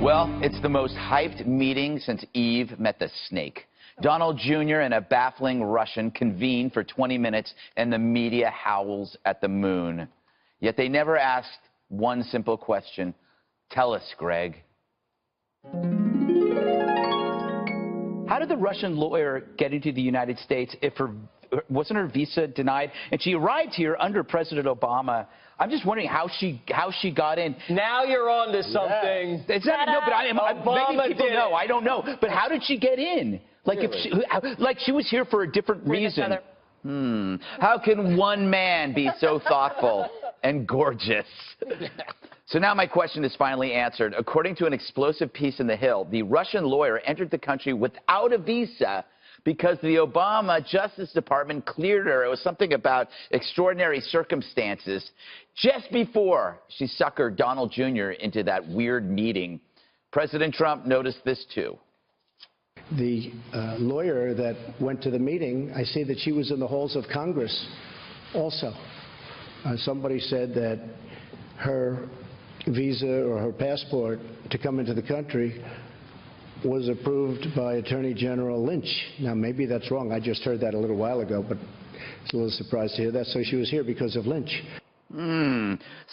Well, it's the most hyped meeting since Eve met the snake. Donald Jr. and a baffling Russian convene for 20 minutes, and the media howls at the moon. Yet they never asked one simple question. Tell us, Greg. How did the Russian lawyer get into the United States if wasn't her visa denied? And she arrived here under President Obama. I'm just wondering how she got in. Now you're on to something. It's not, no, but maybe people know. I don't know. But how did she get in? Like, really? She was here for a different reason. How can one man be so thoughtful and gorgeous? So now my question is finally answered. According to an explosive piece in The Hill, the Russian lawyer entered the country without a visa because the Obama Justice Department cleared her. It was something about extraordinary circumstances just before she suckered Donald Jr. into that weird meeting. President Trump noticed this too. The lawyer that went to the meeting, I see that she was in the halls of Congress also. Somebody said that her visa or her passport to come into the country was approved by Attorney General Lynch. Now, maybe that's wrong. I just heard that a little while ago, but it's a little surprised to hear that. So she was here because of Lynch.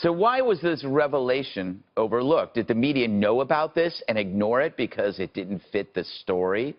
So why was this revelation overlooked? Did the media know about this and ignore it because it didn't fit the story?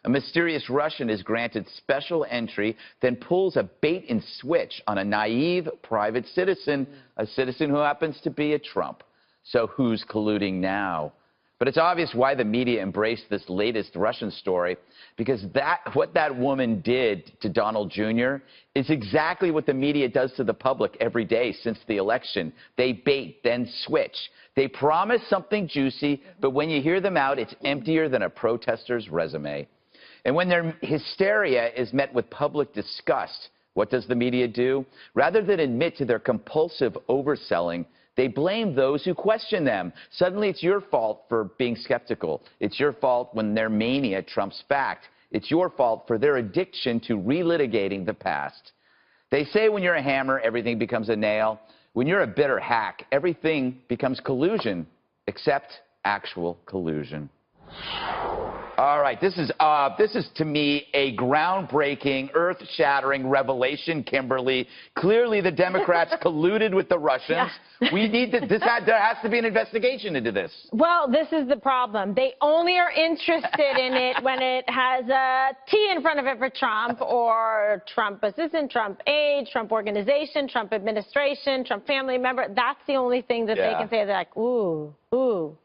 A mysterious Russian is granted special entry, then pulls a bait and switch on a naive private citizen, a citizen who happens to be a Trump. So who's colluding now? But it's obvious why the media embraced this latest Russian story, because what that woman did to Donald Jr. is exactly what the media does to the public every day since the election. They bait, then switch. They promise something juicy, but when you hear them out, it's emptier than a protester's resume. And when their hysteria is met with public disgust, what does the media do? Rather than admit to their compulsive overselling, they blame those who question them. Suddenly, it's your fault for being skeptical. It's your fault when their mania trumps fact. It's your fault for their addiction to relitigating the past. They say when you're a hammer, everything becomes a nail. When you're a bitter hack, everything becomes collusion, except actual collusion. All right, this is to me a groundbreaking, earth-shattering revelation, Kimberly. Clearly, the Democrats colluded with the Russians. Yeah. We need to, there has to be an investigation into this. Well, this is the problem. They only are interested in it when it has a T in front of it for Trump, or Trump assistant, Trump aide, Trump organization, Trump administration, Trump family member. That's the only thing that they can say. They're like, ooh,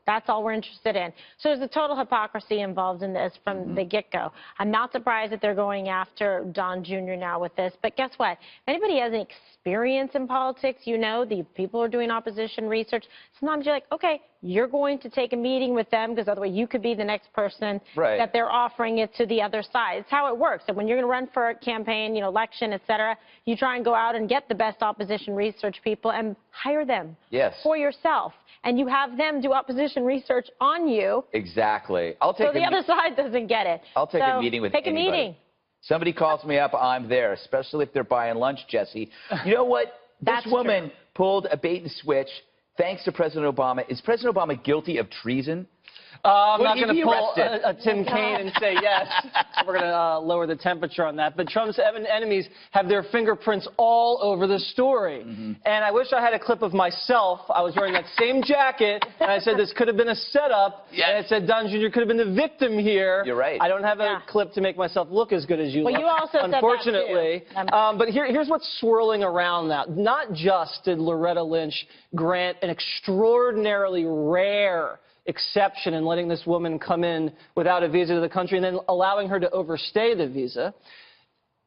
that's all we're interested in. So there's a total hypocrisy involved in this from the get-go. I'm not surprised that they're going after Don Jr. now with this. But guess what? If anybody has any experience in politics, you know, the people who are doing opposition research, sometimes you're like, okay, you're going to take a meeting with them because otherwise you could be the next person that they're offering it to the other side. It's how it works. And when you're going to run for a campaign, you know, election, et cetera, you try and go out and get the best opposition research people and hire them for yourself. And you have them do opposition research on you. Exactly. So the other side doesn't get it. I'll take a meeting with anybody. Take a meeting. Somebody calls me up, I'm there, especially if they're buying lunch, Jesse. You know what? This woman pulled a bait and switch thanks to President Obama. Is President Obama guilty of treason? I'm not going to pull a Tim Kaine and say yes. We're going to lower the temperature on that. But Trump's enemies have their fingerprints all over the story. And I wish I had a clip of myself. I was wearing that same jacket, and I said this could have been a setup. And I said Don Jr. could have been the victim here. You're right. I don't have a clip to make myself look as good as you look, you also unfortunately. Said that too. But here's what's swirling around now. Not just did Loretta Lynch grant an extraordinarily rare exception in letting this woman come in without a visa to the country and then allowing her to overstay the visa.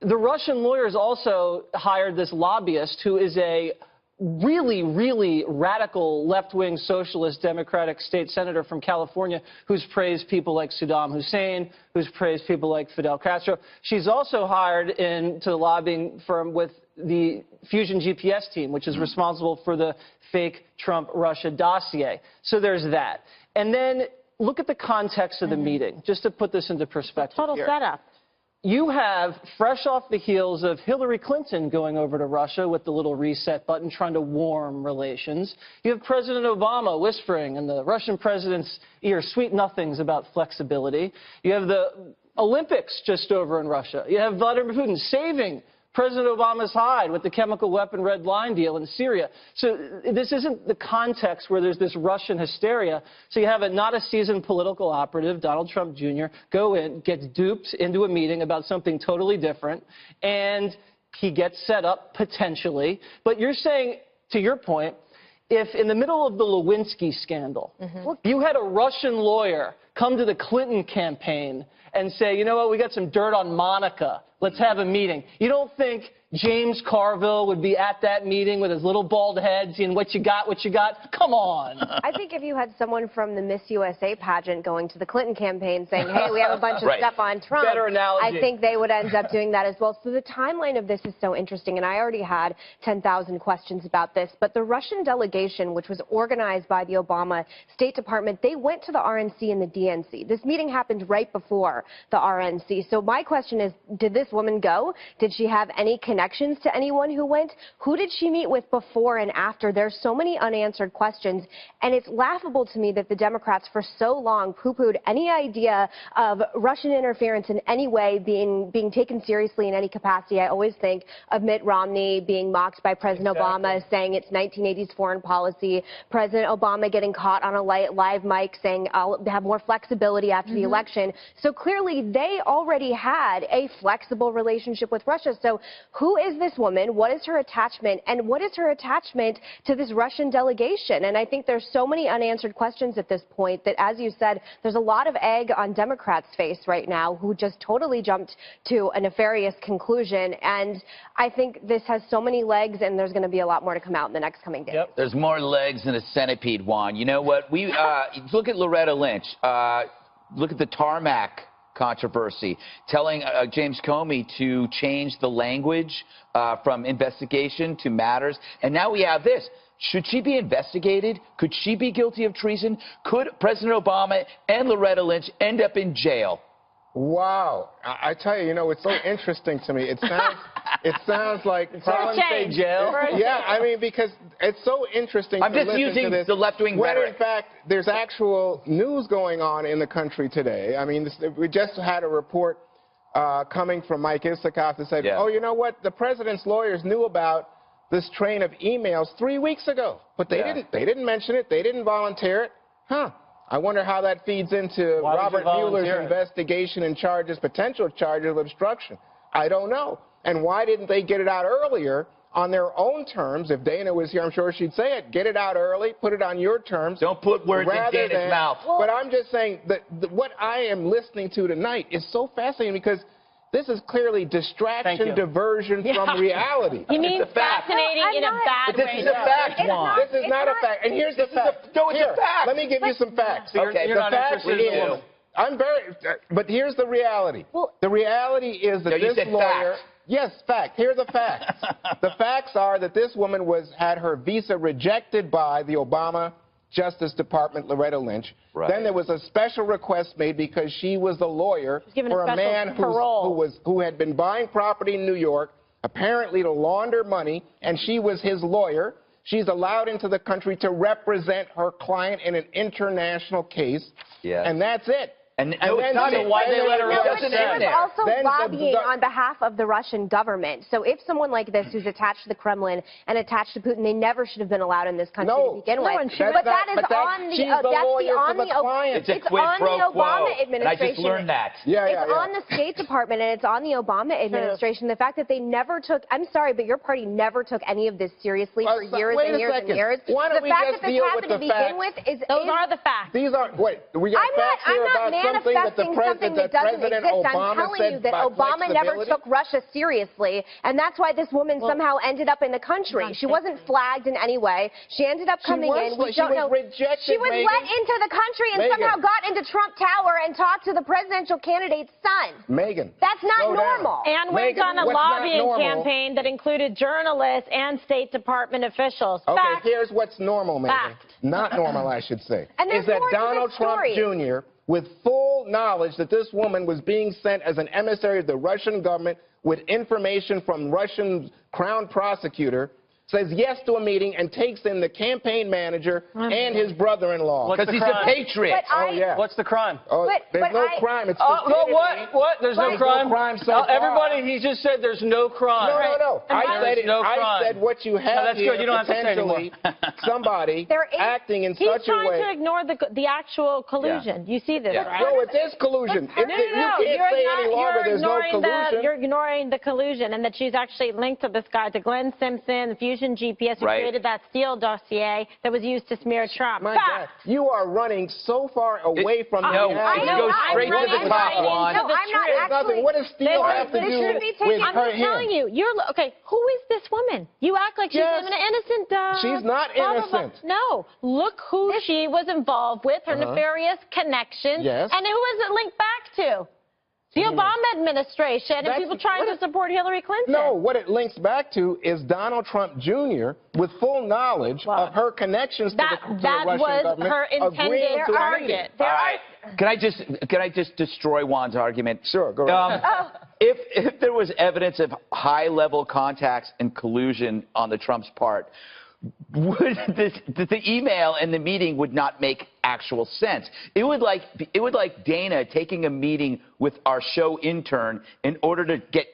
The Russian lawyers also hired this lobbyist who is a really, really radical left-wing socialist Democratic state senator from California who's praised people like Saddam Hussein, who's praised people like Fidel Castro. She's also hired into the lobbying firm with the Fusion GPS team, which is responsible for the fake Trump-Russia dossier. So there's that. And then look at the context of the meeting, just to put this into perspective. Total setup. you have, fresh off the heels of Hillary Clinton going over to Russia with the little reset button, trying to warm relations, you have President Obama whispering in the Russian president's ear sweet nothings about flexibility. You have the Olympics just over in Russia. You have Vladimir Putin saving President Obama's hide with the chemical weapon red line deal in Syria. So this isn't the context where there's this Russian hysteria. So you have not a seasoned political operative, Donald Trump Jr., go in, gets duped into a meeting about something totally different, and he gets set up potentially. But you're saying, to your point, if in the middle of the Lewinsky scandal, you had a Russian lawyer come to the Clinton campaign and say, you know what, we got some dirt on Monica, let's have a meeting. You don't think James Carville would be at that meeting with his little bald head saying, what you got, what you got? Come on. I think if you had someone from the Miss USA pageant going to the Clinton campaign saying, hey, we have a bunch of stuff on Trump, better analogy. I think they would end up doing that as well. So the timeline of this is so interesting, and I already had 10,000 questions about this, but the Russian delegation, which was organized by the Obama State Department, they went to the RNC and the DNC. This meeting happened right before the RNC. So my question is, did this woman go? Did she have any connections to anyone who went? Who did she meet with before and after? There's so many unanswered questions, and it's laughable to me that the Democrats for so long poo-pooed any idea of Russian interference in any way being taken seriously in any capacity. I always think of Mitt Romney being mocked by President Obama, saying it's 1980s foreign policy, President Obama getting caught on a live mic saying I'll have more flexibility after the election. So clearly they already had a flexible relationship with Russia. So who is this woman? What is her attachment? And what is her attachment to this Russian delegation? And I think there's so many unanswered questions at this point that, as you said, there's a lot of egg on Democrats' face right now who just totally jumped to a nefarious conclusion. And I think this has so many legs, and there's going to be a lot more to come out in the next coming days. Yep. There's more legs than a centipede, Juan. You know what? We look at Loretta Lynch. Look at the tarmac controversy, telling James Comey to change the language from investigation to matters. And now we have this. Should she be investigated? Could she be guilty of treason? Could President Obama and Loretta Lynch end up in jail? Wow. I tell you, you know, it's so interesting to me. It sounds like say jail. Yeah, I mean, because it's so interesting. I'm to just listen using to this, the left-wing when rhetoric. in fact, there's actual news going on in the country today. I mean, we just had a report coming from Mike Isikoff that said, oh, you know what? The president's lawyers knew about this train of emails 3 weeks ago, but they didn't mention it. They didn't volunteer it. Huh. I wonder how that feeds into Robert Mueller's investigation and potential charges of obstruction. I don't know. And why didn't they get it out earlier on their own terms? If Dana was here, I'm sure she'd say it. Get it out early, put it on your terms. Don't put words in Dana's mouth. But I'm just saying that what I am listening to tonight is so fascinating because this is clearly distraction, diversion from reality. You mean fascinating in a bad way? This is a fact, Juan. This is not a fact. And here's the fact. No, it's a fact. Let me give you some facts. Okay, you're not interested in the woman. I'm very, but here's the reality. The reality is that this lawyer. Yes, fact. Here are the facts. The facts are that this woman had her visa rejected by the Obama Justice Department, Loretta Lynch. Right. Then there was a special request made because she was the lawyer for a man who had been buying property in New York, apparently to launder money, and she was his lawyer. She's allowed into the country to represent her client in an international case, and that's it. And it's not why they let her She was also lobbying on behalf of the Russian government. So if someone like this who's attached to the Kremlin and attached to Putin, they never should have been allowed in this country to begin with. But that is on the It's a quid pro quo. Obama administration. And I just learned that. It's on the State Department and it's on the Obama administration. The fact that they never took, I'm sorry, but your party never took any of this seriously for years and years and years. Why don't we just deal with the facts? Those are the facts. These are, we got facts here about something that something that doesn't exist. I'm telling you that Obama never took Russia seriously, and that's why this woman somehow ended up in the country. She wasn't flagged in any way. She ended up coming in. We don't know. She was let into the country and somehow got into Trump Tower and talked to the presidential candidate's son. Megan. That's not normal. And went on a lobbying campaign that included journalists and State Department officials. Okay, here's what's normal, Megan. Fact. not normal, I should say, And there's is that more to this Donald Trump story. Jr., with full knowledge that this woman was being sent as an emissary of the Russian government with information from Russian crown prosecutor, says yes to a meeting and takes in the campaign manager and his brother-in-law. What's Because the he's crime? a patriot. Oh, yeah. What's the crime? Oh, there's no crime. It's stupidity. What? There's no crime? No crime so far. Everybody, he just said there's no crime. No. There's no crime. I said what you have that's here, good. You don't have to say potentially somebody acting in such a way. He's trying to ignore the actual collusion. You see this, right? No, it is collusion. You can't say any longer there's no collusion. You're ignoring the collusion and that she's actually linked to this guy, to Glenn Simpson, the Fusion GPS, who created that Steele dossier that was used to smear Trump. My God, you are running so far away from the reality. It goes straight to the top, Juan. No, I'm not actually. What does Steele have to do with I'm her? just telling you. Okay, who is this woman? You act like she's an innocent. She's not innocent. No, look who she was involved with, her nefarious connections, Yes. and who is it linked back to? The Obama administration and people trying to support Hillary Clinton. No, what it links back to is Donald Trump Jr. with full knowledge of her connections to the Russian government. That was her intended target. All right. Can I just destroy Juan's argument? Sure, go ahead. If there was evidence of high-level contacts and collusion on the Trump's part, the email and the meeting would not make actual sense. It would like Dana taking a meeting with our show intern in order to get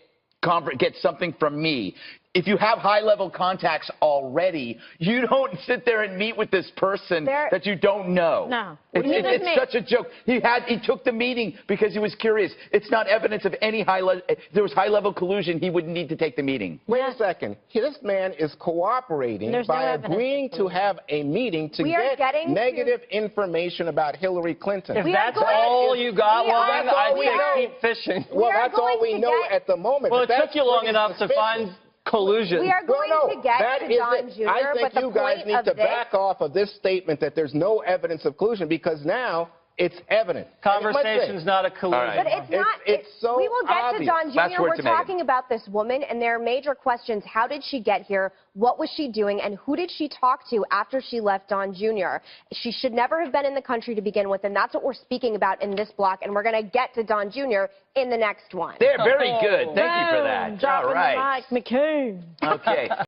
something from me. If you have high-level contacts already, you don't sit there and meet with this person that you don't know. No. It's such a joke. He took the meeting because he was curious. It's not evidence of any if there was high-level collusion, he wouldn't need to take the meeting. Wait a second. This man is cooperating by agreeing to have a meeting to get negative information about Hillary Clinton. If that's all you got, Juan, I'd say keep fishing. Well, that's all we know at the moment. Well, it took you long enough to find collusion. We are going to get to Don Jr., I think you guys need to back off of this statement that there's no evidence of collusion, because now it's evident. Conversation's not a collusion. But it's not. It's so we will get obvious. to Don Jr. We're talking about this woman, and there are major questions. How did she get here? What was she doing? And who did she talk to after she left Don Jr.? She should never have been in the country to begin with, and that's what we're speaking about in this block. And we're going to get to Don Jr. in the next one. They're very good. Thank you for that. Dropping All right. the mic, McCain. Okay.